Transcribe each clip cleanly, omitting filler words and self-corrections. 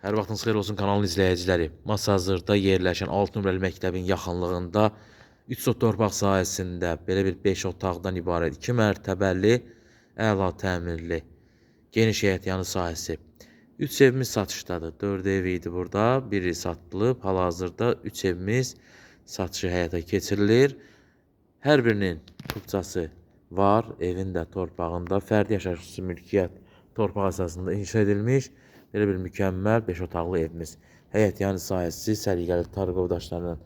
Hər vaxtınız xeyir olsun kanalın izləyiciləri. Masazırda yerləşən 6 nömrəli məktəbin yaxınlığında 3 sot torpaq sahəsində belə bir 5 otaqdan ibarət 2 mərtəbəli, əla təmirli, geniş həyətyanı sahəsi. 3 evimiz satışdadır. 4 ev idi burada. Biri satılıb. Hal-hazırda 3 evimiz satışı həyata keçirilir. Hər birinin kupçası var. Evin də torpağında fərdi yaşayış mülkiyyət torpaq əsasında inşa edilmiş. Belə bir mükəmməl 5 otaqlı evimiz. Həyətyanı sahəsi səliqəli tarqov daşlarından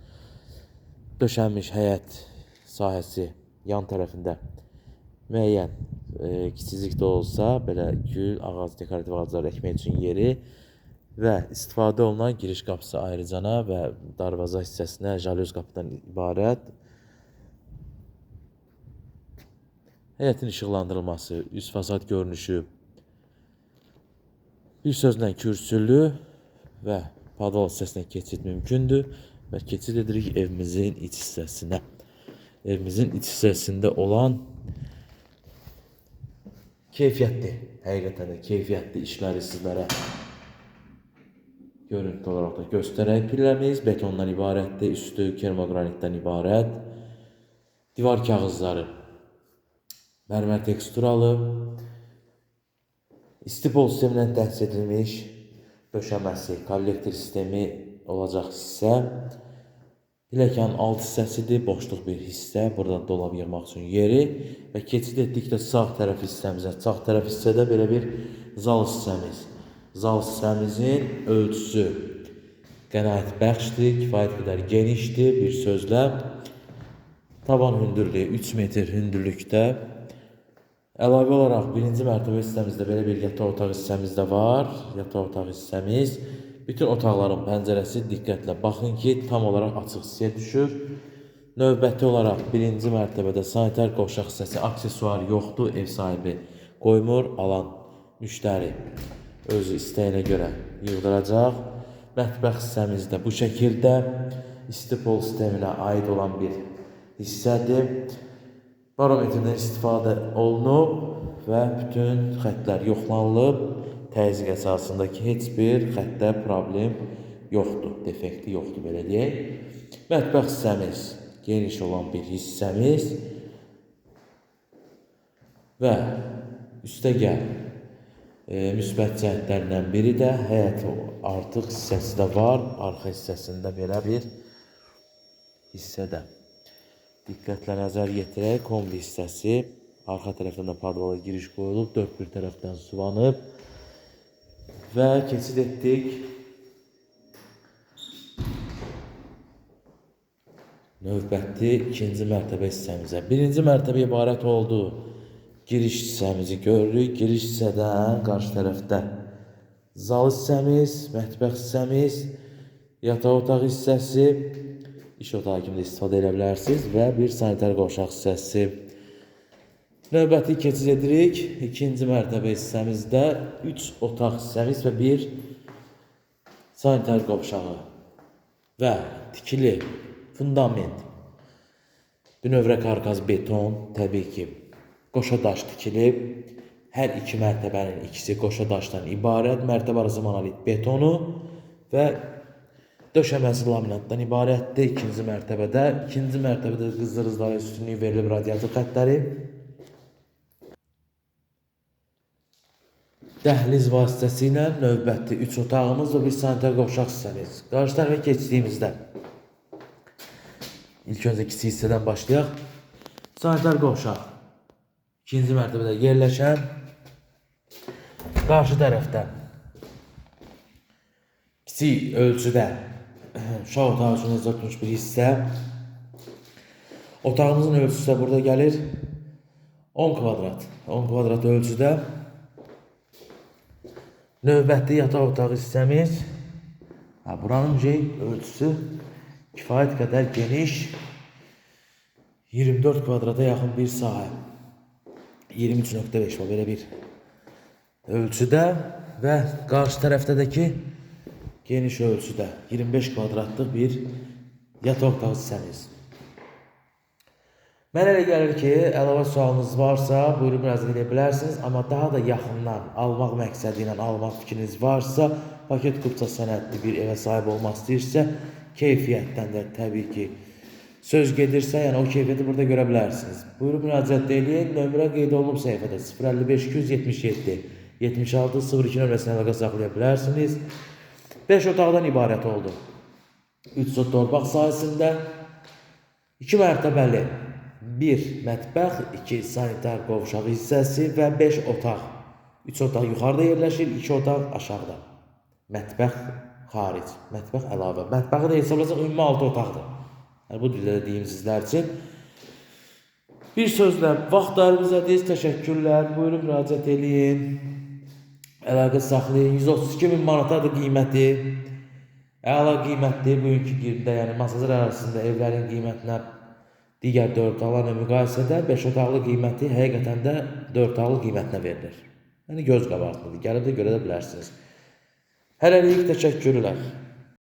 döşənmiş həyət sahəsi yan tərəfində müəyyən kiçicik də olsa belə gül, ağac, dekorativ ağaclar əkmək üçün yeri və istifadə olunan giriş qapısı ayrıcana və darvaza hissəsinə jalüz qapıdan ibarət. Həyətin işıqlandırılması, üst fasad görünüşü, bir sözlə kürsülü və padval hissəsinə keçid mümkündür və keçid edirik evimizin iç hissəsinə. Evimizin iç hissəsində olan keyfiyyətli, həqiqətən də keyfiyyətli işləri sizlərə görüntü olaraq da göstərək. Pilləmiz betondan ibarətdir, üstü kermogranitdən ibarət. Divar kağızları mərmər teksturalı, istipol sistemindən təchiz edilmiş döşəməsi, kollektor sistemi olacaq hissə. Pilləkənin alt hissəsidir, boşluq bir hissə. Burada dolab yığmaq üçün yeri və keçid etdikdə sağ tərəf hissəmizə. Sağ tərəf hissədə belə bir zal hissəmiz. Zal hissəmizin ölçüsü qənaət bəxşdir, kifayət qədər genişdir. Bir sözlə tavan hündürlüyü 3 metr hündürlükdə. Əlavə olaraq birinci mərtəbə hissəmizdə belə bir yataq otaq hissəmiz də var. Yataq otaq hissəmiz. Bütün otaqların pəncərəsi diqqətlə baxın ki, tam olaraq açıq hissəyə düşür. Növbəti olaraq birinci mərtəbədə sanitar qovşaq hissəsi, aksesuar yoxdur. Ev sahibi qoymur, alan müştəri özü istəyinə görə yığdıracaq. Mətbəx hissəmizdə bu şəkildə istipol sisteminə aid olan bir hissədir. Barometrdən istifadə olunub və bütün xəttlər yoxlanılıb. Təzyiq əsasındakı heç bir xəttdə problem yoxdur, defekti yoxdur, belə deyək. Mətbəx hissəmiz geniş olan bir hissəmiz və üstəgəl müsbət cəhətlərindən biri də həyət artıq hissəsi də var. Arxa hissəsində belə bir hissədə. Diqqətlə nəzər yetirək, kombi hissəsi. Arxa tərəfdən də padvala giriş qoyulub, dörd bir tərəfdən suvanıb və keçid etdik növbəti ikinci mərtəbə hissəmizə. Birinci mərtəbə ibarət oldu. Giriş hissəmizi görürük. Giriş hissədən qarşı tərəfdə zal hissəmiz, mətbəx hissəmiz, yataq otaq hissəsi, iş otağı kimi də istifadə edə bilərsiniz və bir sanitar qovşaq hissəsi. Növbəti keçid edirik. İkinci mərtəbə hissəmizdə 3 otaq hissəmiz və bir sanitar qovşağı və tikili fundament. Bünövrə karkaz beton, təbii ki, qoşa daş tikilib. Hər iki mərtəbənin ikisi qoşa daşdan ibarət. Mərtəbə arası monolit betonu və döşəməsi laminatdan ibarətdir. İkinci mərtəbədə qızdırıcılara üstünlük verilib radiator xəttləri. Dəhliz vasitəsilə növbəti 3 otağımız və bir sanitar qovşaq hissəmiz. Qarşı tərəfə keçdiyimizdə ilk öncə kiçik hissədən başlayaq. Sanitar qovşaq ikinci mərtəbədə yerləşən, qarşı tərəfdə kiçik ölçüdə uşaq otağı üçün nəzərdə tutulmuş bir hissə. Otağımızın ölçüsü də burada gəlir 10 kvadrat. 10 kvadrat ölçüdə. Növbəti yataq otağı hissəmiz. Buranın ölçüsü kifayət qədər geniş. 24 kvadrata yaxın bir sahə. 23.5 belə bir ölçüdə və qarşı tərəfdəki geniş ölçüdə 25 kvadratlıq bir yataq otağı hissəmiz. Mənə elə gəlir ki, əlavə sualınız varsa, buyurub müraciət edə bilərsiniz. Amma daha da yaxından almaq məqsədi ilə almaq fikriniz varsa, paket kupça sənədli bir evə sahib olmaq istəyirsə, keyfiyyətdən də təbii ki, söz gedirsə, yəni o keyfiyyəti burada görə bilərsiniz. Buyurub müraciət edin. Nömrə qeyd olunub səhifədə 055 277 76 02 nömrəsinə əlaqə saxlaya bilərsiniz. 5 otaqdan ibarət oldu. 3 sot torpaq sahəsində 2 mərtəbəli 1 mətbəx, 2 sanitar qovşağı hissəsi və 5 otaq. 3 otaq yuxarıda yerləşir, 2 otaq aşağıda. Mətbəx xaric, mətbəx əlavə. Mətbəxi də hesablasaq ümumi 6 otaqdır. Yəni, bu dildə deyim sizlər üçün. Bir sözlə, vaxtlarınıza deyiz, təşəkkürlər. Buyurun, müraciət edin. Əlaqə saxlayın. 132.000 manatadır qiyməti. Əla qiymətli bugünkü girdə, yəni Masazır arasında evlərin qiymətinə digər 4 otaqlarla müqayisədə 5 otaqlı qiyməti həqiqətən də 4 otaqlı qiymətinə verilir. Yəni göz qabartmadır. Gəlib də görə də bilərsiniz. Hələlik təşəkkürlər.